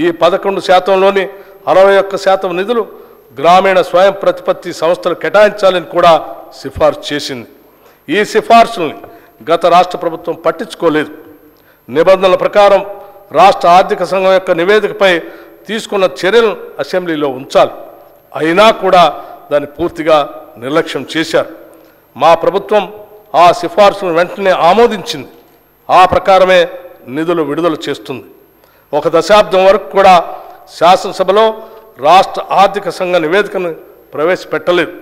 ఈ 11%లోని 61% నిధులు గ్రామీణ స్వయం ప్రతిపత్తి సంస్థలు కేటాయించాలని కూడా సిఫార్సు చేసింది. ఈ సిఫార్సుల్ని గత రాష్ట్ర ప్రభుత్వం పట్టించుకోలేదు. నిబంధనల ప్రకారం రాష్ట్ర ఆర్థిక సంఘం యొక్క నివేదికపై తీసుకున్న చర్యలను అసెంబ్లీలో ఉంచాలి. అయినా కూడా దాన్ని పూర్తిగా నిర్లక్ష్యం చేశారు. మా ప్రభుత్వం ఆ సిఫార్సులను వెంటనే ఆమోదించింది. ఆ ప్రకారమే నిధులు విడుదల చేస్తుంది. 1 దశాబ్దం వరకు కూడా శాసనసభలో రాష్ట్ర ఆర్థిక సంఘ నివేదికను ప్రవేశపెట్టలేదు.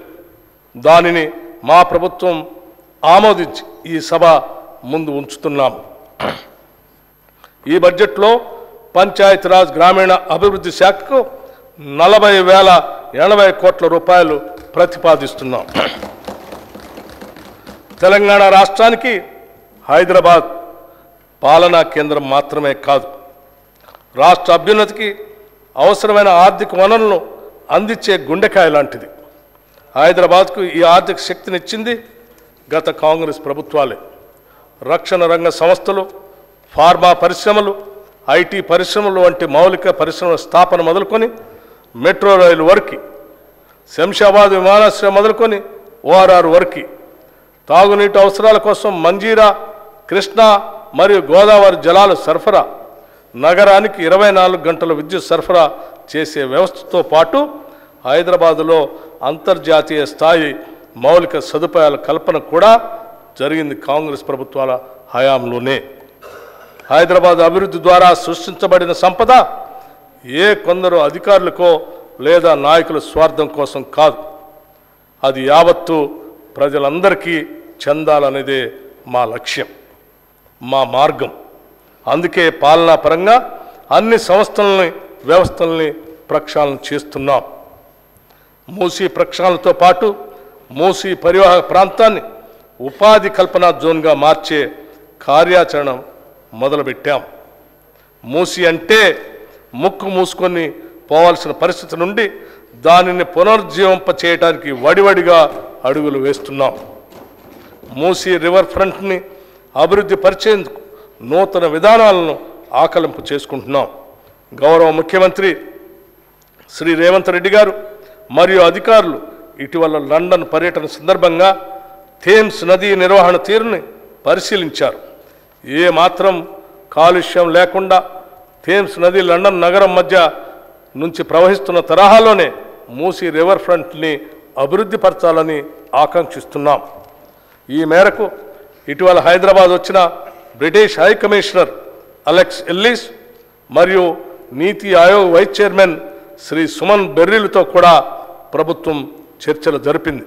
దానిని మా ప్రభుత్వం ఆమోదించి ఈ సభ ముందు ఉంచుతున్నాము. ఈ బడ్జెట్లో పంచాయతీరాజ్ గ్రామీణ అభివృద్ధి శాఖకు 40,080 కోట్ల రూపాయలు ప్రతిపాదిస్తున్నాం. తెలంగాణ రాష్ట్రానికి హైదరాబాద్ పాలనా కేంద్రం మాత్రమే కాదు, రాష్ట్ర అభ్యున్నతికి అవసరమైన ఆర్థిక వనరులను అందించే గుండెకాయ లాంటిది. హైదరాబాద్కు ఈ ఆర్థిక శక్తినిచ్చింది గత కాంగ్రెస్ ప్రభుత్వాలే. రక్షణ రంగ సంస్థలు, ఫార్మా పరిశ్రమలు, ఐటీ పరిశ్రమలు వంటి మౌలిక పరిశ్రమల స్థాపన మొదలుకొని మెట్రో రైలు వరకు, శంషాబాద్ విమానాశ్రయం మొదలుకొని ఓఆర్ఆర్ వరకు, తాగునీటి అవసరాల కోసం మంజీరా, కృష్ణా మరియు గోదావరి జలాల సరఫరా, నగరానికి 24 గంటల విద్యుత్ సరఫరా చేసే వ్యవస్థతో పాటు హైదరాబాదులో అంతర్జాతీయ స్థాయి మౌలిక సదుపాయాల కల్పన కూడా జరిగింది కాంగ్రెస్ ప్రభుత్వాల హయాంలోనే. హైదరాబాద్ అభివృద్ధి ద్వారా సృష్టించబడిన సంపద ఏ కొందరు అధికారులకో లేదా నాయకుల స్వార్థం కోసం కాదు, అది యావత్తు ప్రజలందరికీ చెందాలనేదే మా లక్ష్యం, మా మార్గం. అందుకే పాలనా పరంగా అన్ని సంస్థలని, వ్యవస్థల్ని ప్రక్షాళన చేస్తున్నాం. మూసీ ప్రక్షాళనతో పాటు మూసీ పరివాహక ప్రాంతాన్ని ఉపాధి కల్పన జోన్గా మార్చే కార్యాచరణ మొదలుపెట్టాం. మూసీ అంటే ముక్కు మూసుకొని పోవాల్సిన పరిస్థితి నుండి దానిని పునరుజ్జీవింప చేయడానికి వడివడిగా అడుగులు వేస్తున్నాం. మూసీ రివర్ ఫ్రంట్ని అభివృద్ధి పరిచేందుకు నూతన విధానాలను ఆకలింపు చేసుకుంటున్నాం. గౌరవ ముఖ్యమంత్రి శ్రీ రేవంత్ రెడ్డి గారు మరియు అధికారులు ఇటీవల లండన్ పర్యటన సందర్భంగా థేమ్స్ నదీ నిర్వహణ తీరుని పరిశీలించారు. ఏ మాత్రం కాలుష్యం లేకుండా థేమ్స్ నది లండన్ నగరం మధ్య నుంచి ప్రవహిస్తున్న తరహాలోనే మూసీ రివర్ ఫ్రంట్ని అభివృద్ధి పరచాలని ఆకాంక్షిస్తున్నాం. ఈ మేరకు ఇటీవల హైదరాబాద్ వచ్చిన British high commissioner Alex Ellis మరియు నీతి ఆయోగ్ వైస్ చైర్మన్ శ్రీ సుమన్ బెర్రీలతో కూడా ప్రభుత్వం చర్చలు జరిపింది.